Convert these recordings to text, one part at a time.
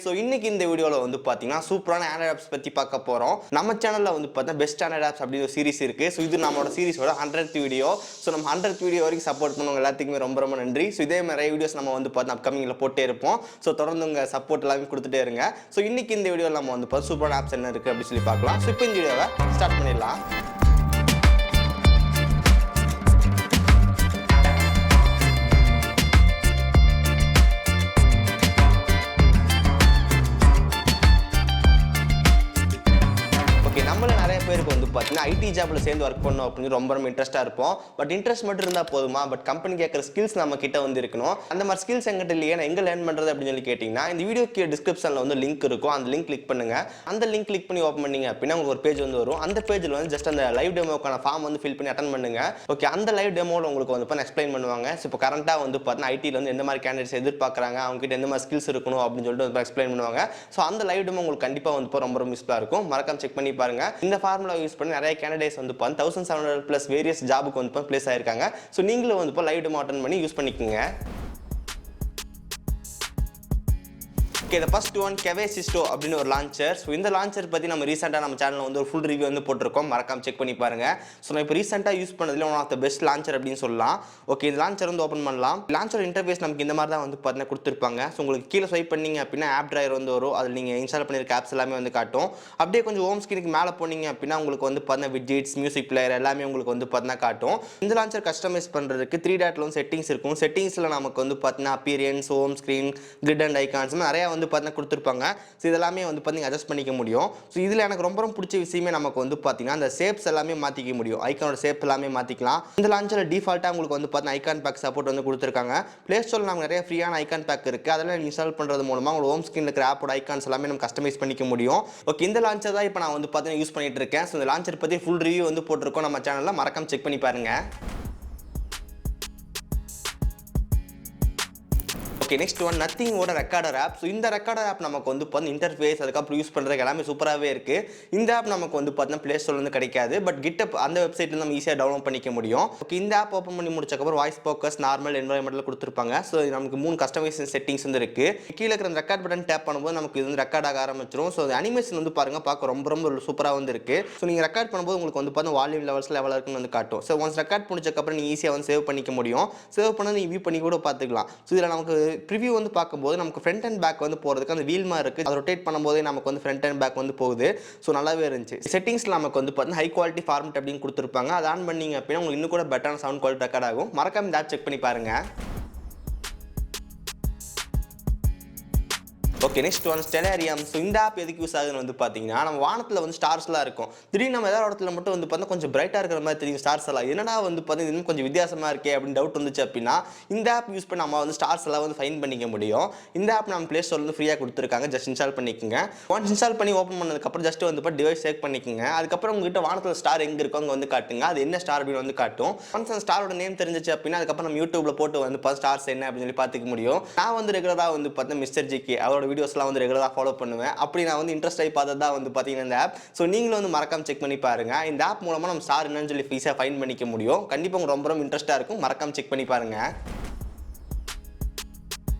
So இன்னைக்கு இந்த வீடியோவில் வந்து பார்த்தீங்கன்னா சூப்பரான ஆண்ட்ராய்ட் ஆப்ஸ் பற்றி பார்க்க போகிறோம். நம்ம சேனலில் வந்து பார்த்தீங்கன்னா பெஸ்ட் ஆண்ட்ராய்ட் ஆப்ஸ் அப்படின்னு ஒரு சீரிஸ் இருக்குது. ஸோ இது நம்மளோட சீரிஸோட 100th வீடியோ. ஸோ நம்ம 100th வீடியோ வரைக்கும் சப்போர்ட் பண்ணுவோம் எல்லாத்துக்குமே ரொம்ப ரொம்ப நன்றி. ஸோ இதே மாதிரி வீடியோஸ் நம்ம வந்து பார்த்தீங்கன்னா அப்கமிங்கில் போட்டே இருப்போம். ஸோ தொடர்ந்து உங்கள் சப்போர்ட் எல்லாமே கொடுத்துட்டே இருங்க. ஸோ இன்னைக்கு இந்த வீடியோவில் நம்ம வந்து பார்த்து சூப்பரான ஆப்ஸ் என்ன இருக்குது அப்படின்னு சொல்லி பார்க்கலாம். ஸோ இப்போ இந்த வீடியோவை ஸ்டார்ட் பண்ணிடலாம். நம்மள நிறைய பேருக்கு வந்து பார்த்தீங்கன்னா ஐடி ஜாப்ல சேர்ந்து ஒர்க் பண்ணணும் அப்படின்னு ரொம்ப ரொம்ப இன்ட்ரெஸ்ட்டாக இருப்போம். பட் இன்ட்ரெஸ்ட் மட்டும் இருந்தால் போதுமா? பட் கம்பெனி கேட்குற ஸ்கில்ஸ் நம்ம கிட்ட வந்து இருக்கணும். அந்த மாதிரி ஸ்கில்ஸ் எங்கிட்ட இல்லையே, நான் எங்கே லேர்ன் பண்ணுறது அப்படின்னு சொல்லி கேட்டிங்கன்னா இந்த வீடியோக்கு டிஸ்கிரிப்ஷனில் வந்து லிங்க் இருக்கும். அந்த லிங்க் கிளிக் பண்ணுங்க. அந்த லிங்க் கிளிக் பண்ணி ஓப்பன் பண்ணீங்க அப்படின்னா உங்களுக்கு ஒரு பேஜ் வந்து வரும். அந்த பேஜில் வந்து ஜஸ்ட் அந்த லைவ் டெமோக்கான ஃபார்ம் வந்து ஃபில் பண்ணி அட்டன் பண்ணுங்க. ஓகே, அந்த லைவ் டெமோவில் உங்களுக்கு வந்து எக்ஸ்பிளைன் பண்ணுவாங்க. ஸோ இப்போ கரண்ட்டாக வந்து பார்த்தீங்கன்னா ஐடியில் வந்து எந்த மாதிரி கேண்டிடேட்ஸ் எதிர்பார்க்குறாங்க, அவங்க கிட்ட எந்த மாதிரி ஸ்கில்ஸ் இருக்கணும் அப்படின்னு சொல்லிட்டு எக்ஸ்பிளைன் பண்ணுவாங்க. ஸோ அந்த லைவ் டெமோ உங்களுக்கு கண்டிப்பாக வந்து ரொம்ப ரொம்ப யூஸ்ஃபுல்லாக இருக்கும். மறக்காம செக் பண்ணி பாருங்க. இந்த ஃபார்முலா யூஸ் பண்ணி நிறைய கேண்டிடேட்ஸ் வந்து 1700+ வேரியஸ் ஜாபுக்கு வந்து பிளேஸ் ஆயிருக்காங்க. ஸோ நீங்களும் வந்து லைவ் டெமோ அட்டெண்ட் பண்ணி யூஸ் பண்ணிக்கோங்க. Okay, the first one Kevasisto அப்படின்னு ஒரு லான்ச்சர். ஸோ இந்த லான்ச்சர் பற்றி நம்ம ரீசெண்டாக நம்ம சேனலில் வந்து ஒரு ஃபுல் ரிவ்யூ வந்து போட்டிருக்கோம். மறக்காம செக் பண்ணி பாருங்க. ஸோ நான் இப்போ ரீசெண்டாக யூஸ் பண்ணதில் one of the best launcher அப்படின்னு சொல்லலாம். ஓகே, இந்த லான்ச்சர் வந்து ஓப்பன் பண்ணலாம். லான்ச்சர் இன்டர்ஃபேஸ் நமக்கு இந்த மாதிரி தான் வந்து பார்த்தீங்கன்னா கொடுத்துருப்பாங்க. ஸோ உங்களுக்கு கீழே ஸ்வைப் பண்ணீங்க அப்படின்னா ஆப் டிரைவர் வந்து வரும். அதில் நீங்கள் இன்ஸ்டால் பண்ணியிருக்க ஆப்ஸ் எல்லாமே வந்து காட்டும். அப்படியே கொஞ்சம் ஹோம் ஸ்க்ரீனுக்கு மேலே போனீங்க அப்படின்னா உங்களுக்கு வந்து பார்த்தீங்கன்னா விட்ஜெட்ஸ், மியூசிக் பிளேயர் எல்லாமே உங்களுக்கு வந்து பார்த்தீங்கன்னா காட்டும். இந்த லான்ச்சர் கஸ்டமைஸ் பண்ணுறதுக்கு 3 டாட்ல வந்து செட்டிங்ஸ் இருக்கும். செட்டிங்ஸில் நமக்கு வந்து பார்த்தீங்கன்னா appearance, home screen, grid and icons நிறையா வந்து பார்த்தீங்கன்னா கொடுத்துருப்பாங்க. ஸோ இதெல்லாமே வந்து பார்த்தீங்கன்னா அட்ஜஸ்ட் பண்ணிக்க முடியும். ஸோ இதில் எனக்கு ரொம்ப ரொம்ப பிடிச்ச விஷயமே நமக்கு வந்து பார்த்தீங்கன்னா அந்த ஷேப்ஸ் எல்லாமே மாற்றிக்க முடியும். ஐக்கானோட ஷேப் எல்லாமே மாற்றிக்கலாம். இந்த லான்ச்சரில் டிஃபால்ட்டாக உங்களுக்கு வந்து பார்த்தீங்கன்னா ஐகான் பேக் சப்போர்ட் வந்து கொடுத்துருக்காங்க. ப்ளே ஸ்டோரில் நமக்கு நிறைய ஃப்ரீயான ஐகான் பேக் இருக்குது. அதெல்லாம் இன்ஸ்டால் பண்ணுறது மூலமாக உங்களோட ஹோம் ஸ்க்ரீனில் இருக்கிற ஆப்போட ஐகான்ஸ் எல்லாமே நம்ம கஸ்டமைஸ் பண்ணிக்க முடியும். ஓகே, இந்த லான்ச்சர் தான் இப்போ நான் வந்து பார்த்தீங்கன்னா யூஸ் பண்ணிட்டு இருக்கேன். ஸோ இந்த லான்ச்சர் பற்றி ஃபுல் ரிவ்யூ வந்து போட்டிருக்கோம் நம்ம சேனலில். மறக்காம செக் பண்ணி பாருங்க. ஓகே, நெக்ஸ்ட் ஒன் நத்திங்கோட ரெக்கார்டர் ஆப். ஸோ இந்த ரெக்கார்டர் ஆப் நமக்கு வந்து பார்த்தீங்கன்னா இன்டர்ஃபேஸ் அதுக்கப்புறம் யூஸ் பண்ணுறதுக்கு எல்லாமே சூப்பராகவே இருக்குது. இந்த ஆப் நமக்கு வந்து பார்த்தீங்கன்னா ப்ளே ஸ்டோர்லேருந்து கிடைக்காது. பட் GitHub அந்த வெப்சைட்டில் நம்ம ஈஸியாக டவுன்லோட் பண்ணிக்க முடியும். ஓகே, இந்த ஆப் ஓப்பன் பண்ணி முடிச்சக்கப்புறம் வாய்ஸ் ஃபோக்கஸ், நார்மல், என்வரான்மெண்ட்டில் கொடுத்துருப்பாங்க. ஸோ நமக்கு 3 கஸ்டமைசேஷன் செட்டிங்ஸ் வந்து இருக்குது. கீழே இருக்கிற ரெக்கார்ட் பட்டன் டேப் பண்ணும்போது நமக்கு இது வந்து ரெக்கார்ட் ஆக ஆரம்பிச்சிடும். ஸோ அனிமேஷன் வந்து பாருங்கள், பார்க்க ரொம்ப ரொம்ப சூப்பராக வந்து இருக்குது. ஸோ நீங்கள் ரெக்கார்ட் பண்ணும்போது உங்களுக்கு வந்து பார்த்தீங்கன்னா வால்யூம் லெவல்ஸில் எவ்வளோ இருக்குன்னு வந்து காட்டும். ஸோ ஒன்ஸ் ரெக்கார்ட் முடிச்சக்கப்புறம் நீங்கள் ஈஸியாக வந்து சேவ் பண்ணிக்க முடியும். சேவ் பண்ணி நீங்கள் வியூ பண்ணி கூட பார்த்துக்கலாம். ஸோ இதில் நமக்கு ப்ரிவியூ வந்து பார்க்கும்போது நமக்கு ஃப்ரண்ட் அண்ட் பேக் வந்து போகிறதுக்கு அந்த வீல் மாதிரி இருக்குது. அதை ரொட்டேட் பண்ணும்போதே நமக்கு வந்து ஃப்ரண்ட் அண்ட் பேக் வந்து போகுது. ஸோ நல்லாவே இருந்துச்சு. செட்டிங்ஸில் நமக்கு வந்து பார்த்தீங்கன்னா ஹை குவாலிட்டி ஃபார்மேட் அப்படின்னு கொடுத்துருப்பாங்க. அதை ஆன் பண்ணிங்க அப்படின்னா உங்களுக்கு இன்னும் கூட பெட்டரான சவுண்ட் குவாலிட்டி ரெக்கார்ட் ஆகும். மறக்காம இந்த ஆப் செக் பண்ணி பாருங்கள். Okay, next one Stellarium. So இந்த ஆப் எதுக்கு யூஸ் ஆகுதுன்னு வந்து பார்த்தீங்கன்னா நம்ம வானத்தில் வந்து ஸ்டார்ஸ்லாம் இருக்கும். திடீர்னு நம்ம ஏதாவது இடத்துல மட்டும் வந்து பார்த்தா கொஞ்சம் பிரைட்டாக இருக்கிற மாதிரி தெரியும் ஸ்டார்ஸ் எல்லாம். என்னடா வந்து பார்த்தீங்கன்னா இன்னும் கொஞ்சம் வித்தியாசமாக இருக்கே அப்படின்னு டவுட் வந்துச்சு அப்படின்னா இந்த ஆப் யூஸ் பண்ணி நம்ம வந்து ஸ்டார்ஸ் எல்லாம் வந்து ஃபைன் பண்ணிக்க முடியும். இந்த ஆப் நம்ம ப்ளே ஸ்டோர்ல வந்து ஃப்ரீயாக கொடுத்துருக்காங்க. ஜஸ்ட் இன்ஸ்டால் பண்ணிக்கோங்க. ஒன்ஸ் இன்ஸ்டால் பண்ணி ஓப்பன் பண்ணதுக்கப்புறம் ஜஸ்ட் வந்து டிவைஸ் செக் பண்ணிக்கோங்க. அதுக்கப்புறம் உங்ககிட்ட வானத்தில் ஸ்டார் எங்கே இருக்கோ அங்கே வந்து காட்டுங்க. அது என்ன ஸ்டார் அப்படின்னு வந்து காட்டும். ஒன்ஸ் அந்த ஸ்டாரோட நேம் தெரிஞ்சிச்சு அப்படின்னா அதுக்கப்புறம் நம்ம யூடியூப்ல போட்டு வந்து ஸ்டார்ஸ் என்ன அப்படின்னு சொல்லி பார்த்துக்க முடியும். நான் வந்து ரெகுலராக வந்து பார்த்தீங்கன்னா மிஸ்டர் ஜிகே அவரோட வீடியோஸ்லாம் வந்து ரெகுலராக ஃபாலோ பண்ணுவேன். அப்படி நான் வந்து இன்ட்ரெஸ்ட் ஆகி பார்த்தது தான் வந்து பார்த்தீங்கன்னா இந்த ஆப். ஸோ நீங்களும் வந்து மறக்காம செக் பண்ணி பாருங்க. இந்த ஆப் மூலமாக நம்ம ஸ்டார் என்னன்னு சொல்லி ஈஸியாக ஃபைண்ட் பண்ணிக்க முடியும். கண்டிப்பாக உங்களுக்கு ரொம்ப ரொம்ப இன்ட்ரெஸ்ட்டாக இருக்கும். மறக்காம செக் பண்ணி பாருங்க.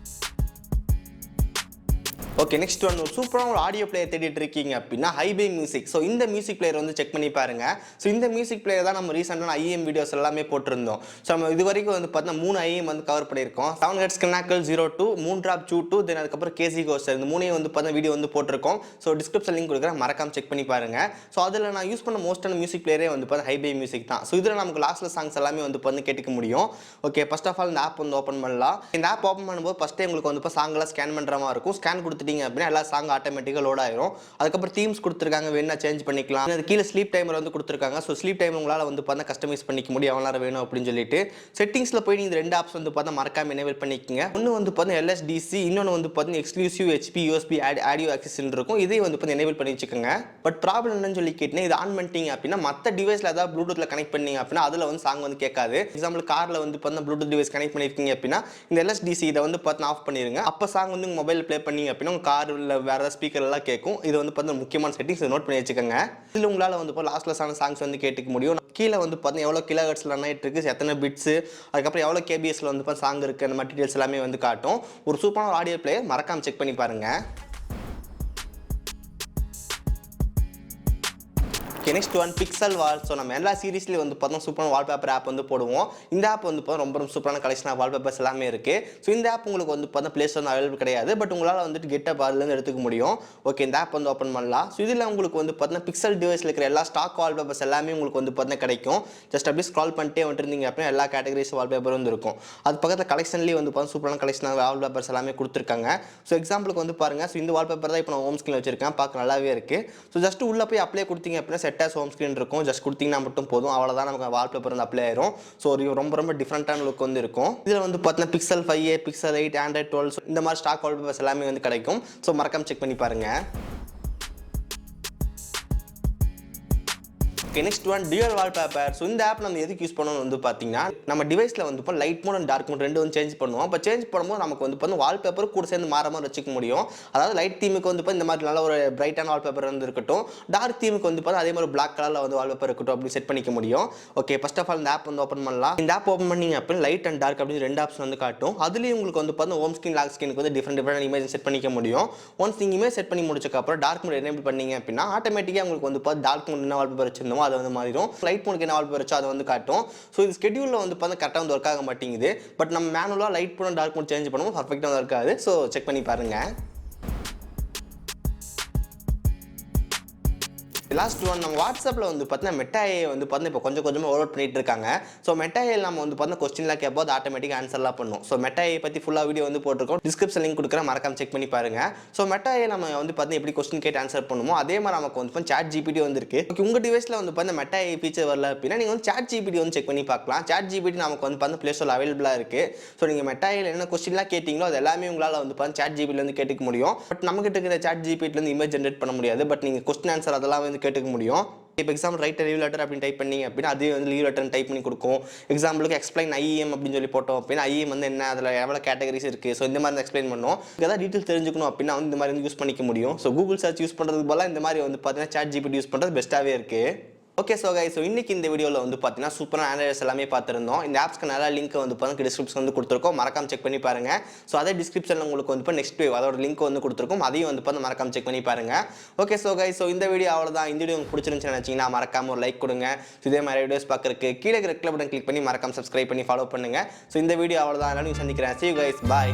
ஓகே, நெக்ஸ்ட் ஒன் சூப்பரான ஒரு ஆடியோ பிளேயர் தேடிட்டு இருக்கீங்க அப்படின்னா ஹைபே மியூசிக். ஸோ இந்த மியூசிக் பிளேயர் வந்து செக் பண்ணி பாருங்க. ஸோ இந்த மியூசிக் பிளேயர் தான் நம்ம ரீசெண்டான IEM வீடியோஸ் எல்லாமே போட்டிருந்தோம். ஸோ நம்ம இது வரைக்கும் வந்து பார்த்தீங்கன்னா 3 IEM வந்து கவர் பண்ணியிருக்கோம். 7 Hz Knackle 02, Moondrop Q2, தென் அதுக்கப்புறம் KC Ghost. இந்த 3 வந்து பார்த்தீங்கன்னா வீடியோ வந்து போட்டிருக்கோம். ஸோ டிஸ்கிரிப்ஷன் லிங்க் கொடுக்குறேன், மறக்காம செக் பண்ணி பாருங்க. ஸோ அதில் நான் யூஸ் பண்ண மோஸ்டான மியூசிக் பிளேயரே வந்து பார்த்தீங்கன்னா ஹைபே மியூசிக் தான். ஸோ இதில் நமக்கு லாஸ்ட்ல சாங்ஸ் எல்லாமே வந்து பார்த்தீங்கன்னா கேட்டுக்க முடியும். ஓகே, ஃபர்ஸ்ட் ஆஃப் ஆல் இந்த ஆப் வந்து ஓப்பன் பண்ணலாம். இந்த ஆப் ஓப்பன் பண்ணும்போது ஃபர்ஸ்ட் உங்களுக்கு வந்து சாங்லாம் ஸ்கேன் பண்ணுற மாதிரி இருக்கும். ஸ்கேன் கொடுத்துட்டீங்க அப்படின்னா எல்லா சாங் ஆட்டோமேட்டிக்காக லோட் ஆயிரும். அதுக்கப்புறம் தீம்ஸ் கொடுத்துருக்காங்க, வேணா சேஞ்ச் பண்ணிக்கலாம். அது கீழே ஸ்லீப் டைமர் வந்து கொடுத்துருக்காங்க. ஸோ ஸ்லீப் டைம் உங்களால் வந்து பார்த்தா கஸ்டமைஸ் பண்ணிக்க முடியும் எவ்வளோ நேரம் வேணும் அப்படின்னு சொல்லிட்டு. செட்டிங்ஸில் போய் நீங்கள் 2 ஆப்ஸ் வந்து பார்த்தா மறக்காம எனேபிள் பண்ணிக்கோங்க. ஒன்று வந்து பார்த்தீங்கன்னா LSDC, இன்னொன்று வந்து பார்த்தீங்கன்னா exclusive HP USB audio access இருக்கும். இதை வந்து பார்த்தீங்கன்னா எனேபிள் பண்ணி வச்சுக்கோங்க. பட் ப்ராப்ளம் என்னன்னு சொல்லி கேட்டீங்கன்னா இது ஆன் பண்ணிட்டீங்க அப்படின்னா மற்ற டிவைஸில் ஏதாவது ப்ளூடூத்தில் கனெக்ட் பண்ணீங்க அப்படின்னா அதில் வந்து சாங் வந்து கேட்காது. எக்ஸாம்பிள் காரில் வந்து பார்த்தீங்கன்னா ப்ளூடூத் டிவைஸ் கனெக்ட் பண்ணியிருக்கீங்க அப்படின்னா இந்த LSDC இதை வந்து பார்த்தீங்கன்னா ஆஃப் பண்ணிடுங்க. அப்போ சாங் வந்து உங்கள் மொபைல் ப்ளே பண்ணீங்க அப்படின்னா உங்கள் காரில் வேறு ஏதாவது ஸ்பீக்கர் எல்லாம் கேட்கும். இது வந்து பார்த்தீங்கன்னா முக்கியமான செட்டிங்ஸ் நோட் பண்ணி வச்சுக்கோங்க. இதில் உங்களால் வந்து லாஸ்ட்லெஸ்ஸான சாங்ஸ் வந்து கேட்டுக்க முடியும். கீழே வந்து பார்த்தீங்கன்னா எவ்வளோ கிலோஹெர்ட்ஸில் ரன் ஆகிட்டு இருக்கு, எத்தனை பிட்ஸு, அதுக்கப்புறம் எவ்வளோ KBSல வந்து சாங் இருக்குது, அந்த மாதிரி டீட்டெயில்ஸ் எல்லாமே வந்து காட்டும். ஒரு சூப்பரான ஆடியோ பிளேயர், மறக்காம செக் பண்ணி பாருங்கள். ஓகே, நெக்ஸ்ட் ஒன் பிக்சல் வால். ஸோ நம்ம எல்லா சீரீஸ்லேயும் வந்து பார்த்தோம் சூப்பரான வால்பேப்பர் ஆப் வந்து போடுவோம். இந்த ஆப் வந்து ரொம்ப ரொம்ப சூப்பரான கலெக்ஷன் ஆஃப் வால்பேப்பர்ஸ் எல்லாமே இருக்குது. ஸோ இந்த ஆப் உங்களுக்கு வந்து பார்த்தா ப்ளே ஸ்டோர் அவைலபிள் கிடையாது, பட் உங்களால் வந்துட்டு கெட்டப் அதுலேருந்து எடுத்துக்க முடியும். ஓகே, இந்த ஆப் வந்து ஓப்பன் பண்ணலாம். ஸோ இதில் உங்களுக்கு வந்து பார்த்தீங்கன்னா பிக்சல் டிவைஸில் இருக்கிற எல்லா ஸ்டாக் வால்பேப்பர்ஸ் எல்லாமே உங்களுக்கு வந்து பார்த்தீங்கன்னா கிடைக்கும். ஜஸ்ட் அப்படியே ஸ்க்ரால் பண்ணிட்டே வந்துருந்தீங்க அப்படின்னா எல்லா கேட்டகரிஸ் வால்பேப்பர் வந்து இருக்கும். அது பக்கத்தில் கலெக்ஷன்லேயே வந்து பார்த்தா சூப்பரான கலெக்ஷன் ஆஃப் வால்பேப்பர்ஸ் எல்லாமே கொடுத்துருக்காங்க. ஸோ எக்ஸாம்பிளுக்கு வந்து பாருங்கள், ஸோ இந்த வால்பேப்பர் தான் இப்போ நான் ஹோம் ஸ்க்ரீன் வச்சிருக்கேன், பார்க்க நல்லாவே இருக்குது. ஸோ ஜஸ்ட் உள்ளே போய் அப்ளை கொடுத்தீங்க அப்படின்னா செட் ஆஸ் ஹோம் ஸ்க்ரீன் இருக்கும். ஜஸ்ட் கொடுத்தீங்கன்னா மட்டும் போதும், அவ்வளோதான் நமக்கு வால்பேப்பர் வந்து அப்ளை ஆயிரும். ஸோ ஒரு ரொம்ப ரொம்ப டிஃப்ரெண்ட்டான லுக் வந்து இருக்கும். இதில் வந்து பார்த்தீங்கன்னா பிக்சல் 5a, பிக்சல் 8, ஆண்ட்ராய்ட் 12 இந்த மாதிரி ஸ்டாக் வால்பேப்பர்ஸ் எல்லாமே வந்து கிடைக்கும். ஸோ மறக்காம செக் பண்ணி பாருங்கள். Okay, next one dual wallpaper. So இந்த ஆப் நம்ம எதுக்கு யூஸ் பண்ணணும் வந்து பார்த்தீங்கன்னா, நம்ம டிவைஸில் வந்து இப்போ light mode and dark mode ரெண்டு வந்து சேஞ்ச் பண்ணுவோம். அப்போ சேஞ்ச் பண்ணும்போது நமக்கு வந்து இப்போ வால்பேப்பர் கூட சேர்ந்து மாற மாதிரி வச்சுக்க முடியும். அதாவது லைட் தீமுக்கு வந்து இப்போ இந்த மாதிரி நல்ல ஒரு பிரைட்டான வால்பேப்பர் வந்து இருக்கட்டும், டார்க் தீமுக்கு வந்து பார்த்தா அதே மாதிரி பிளாக் கலரில் வந்து வால்பேப்பர் இருக்கட்டும் அப்படி செட் பண்ணிக்க முடியும். ஓகே, ஃபர்ஸ்ட் ஆஃப் ஆல் இந்த ஆப் வந்து ஓப்பன் பண்ணலாம். இந்த ஆப் ஓப்பன் பண்ணிங்க அப்போ லைட் அண்ட் டார்க் அப்படின்னு ரெண்டு ஆப்ஷன் வந்து காட்டும். அதுலேயும் உங்களுக்கு வந்து பார்த்தா ஹோம் ஸ்க்ரீன், லாக் ஸ்க்ரீனுக்கு வந்து டிஃப்ரெண்ட் இமேஜ் செட் பண்ணிக்க முடியும். ஒன்ஸ் நீங்கள் இமேஜ் செட் பண்ணி முடிச்சக்கப்புறம் டார்க் மோட் எனேபிள் பண்ணீங்க அப்படின்னா ஆட்டோமேட்டிக்காக உங்களுக்கு வந்து பார்த்தா டார்க் மோட் என்ன வால்பேப்பர் வச்சிருந்தோமோ அது வந்து மாறிடும். லைட் மோடுக்கு என்ன வால்பேப்பர் வச்சோ அதை வந்து காட்டும். ஸோ இது ஸ்கெடியூலில் வந்து பார்த்தா கரெக்டாக வந்து ஒர்க் ஆக மாட்டேங்குது. பட் நம்ம மேனுவலாக light mode dark mode change பண்ணுவோம், பர்ஃபெக்டாக வந்து இருக்காது. ஸோ செக் பண்ணி பாருங்கள். லாஸ்ட் ஒன், நம்ம வாட்ஸ்அப்பில் வந்து பார்த்தீங்கன்னா மெட்டா ஏஐ வந்து பார்த்தீங்கன்னா இப்போ கொஞ்சம் கொஞ்சமாக ஓவர் பண்ணிட்டு இருக்காங்க. ஸோ மெட்டா ஏஐ நம்ம வந்து பார்த்தீங்கன்னா கொஸ்டின்லாம் கேட்போம், அது ஆட்டோமேட்டிக்காக ஆன்சர்லாம் பண்ணும். ஸோ மெட்டா ஏஐ பற்றி ஃபுல்லாக வீடியோ வந்து போட்டிருக்கோம், டிஸ்கிரிப்ஷன் லிங்க் கொடுக்குறேன், மறக்காம செக் பண்ணி பாருங்க. ஸோ மெட்டா ஏஐ நம்ம வந்து பார்த்தீங்கன்னா எப்படி கொஸ்டின் கேட்டு ஆன்சர் பண்ணுமோ அதே மாதிரி நமக்கு வந்து சாட் ஜிபிடி வந்துருக்கு. ஓகே, உங்கள் டிவைஸில் வந்து பார்த்தீங்கன்னா மெட்டா ஏஐ ஃபீச்சர் வரல அப்படின்னா நீங்கள் வந்து சாட் ஜிபிடி வந்து செக் பண்ணி பார்க்கலாம். சாட் ஜிபிடி நமக்கு வந்து பார்த்தீங்கன்னா ப்ளே ஸ்டோரில் அவைலபிளாக இருக்குது. ஸோ நீங்கள் மெட்டா ஏஐல என்ன கொஸ்டின்லாம் கேட்டிங்களோ அது எல்லாமே உங்களால் வந்து பார்த்தீங்கன்னா சாட் ஜிபிடியில் வந்து கேட்டுக்க முடியும். பட் நம்மகிட்ட இருக்கிற சாட் ஜிபிடிலேருந்து இமேஜ் ஜென்ரேட் பண்ண முடியாது. பட் நீங்கள் கொஸ்டின் ஆன்சர் அதெல்லாம் வந்து கேட்டுக்க முடியும். இப்போ எக்ஸாம்பிள் ரைட் லீவ் லெட்டர் அப்படின்னு டைப் பண்ணி அப்படின்னா அதே வந்து லீவ் லெட்டர் டைப் பண்ணி கொடுக்கும். எக்ஸாம்பிளுக்கு எக்ஸ்பிளைன் ஐஎம் அப்படின்னு சொல்லி போட்டோம் அப்படின்னா ஐஎம் வந்து என்ன, அதில் எவ்வளோ கேட்டகரிஸ் இருக்குது, ஸோ இந்த மாதிரி எக்ஸ்பிளைன் பண்ணும். ஏதாவது டீட்டெயில் தெரிஞ்சுக்கணும் அப்படின்னா வந்து இந்த மாதிரி வந்து யூஸ் பண்ணிக்க முடியும். ஸோ கூகுள் சர்ச் யூஸ் பண்ணுறதுக்கு போல இந்த மாதிரி வந்து பார்த்தீங்கன்னா சாட் ஜிபிடி யூஸ் பண்ணுறது பெஸ்ட்டாகவே இருக்குது. ஓகே, ஸோ கைஸ், ஸோ இன்னைக்கு இந்த வீடியோவில் வந்து பார்த்தீங்கன்னா சூப்பரான ஆண்ட்ராய்ட்ஸ் எல்லாமே பார்த்துருந்தோம். இந்த ஆப்ஸ்க்கு நல்லா லிங்க் வந்து பார்த்தீங்கன்னா டிஸ்கிரிப்ஷன் வந்து கொடுத்துருக்கோம், மறக்காம செக் பண்ணி பாருங்க. ஸோ அதே டிஸ்கிரிப்ஷனில் உங்களுக்கு வந்து இப்போ நெக்ஸ்ட் வேவ் அதோட லிங்க் வந்து கொடுத்துருக்கோம், அதையும் வந்து பார்த்து மறக்காம செக் பண்ணி பாருங்க. ஓகே, ஸோ கைஸ், ஸோ இந்த வீடியோ அவ்வளோதான். இந்த வீடியோ உங்களுக்கு பிடிச்சிருந்துச்சுன்னு நினச்சிங்கன்னா மறக்காம ஒரு லைக் கொடுங்க. இதே மாதிரி வீடியோஸ் பார்க்குறதுக்கு கீழே இருக்கிற கிளிக் பட்டன் கிளிக் பண்ணி மறக்காம சப்ஸ்கிரைப் பண்ணி ஃபாலோ பண்ணுங்க. ஸோ இந்த வீடியோ அவ்வளோதான், எல்லாரும் சந்திக்கிறேன். See you guys, bye,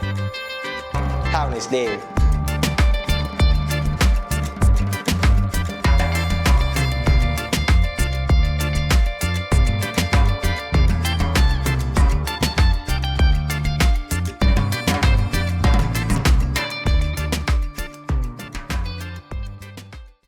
have a nice day.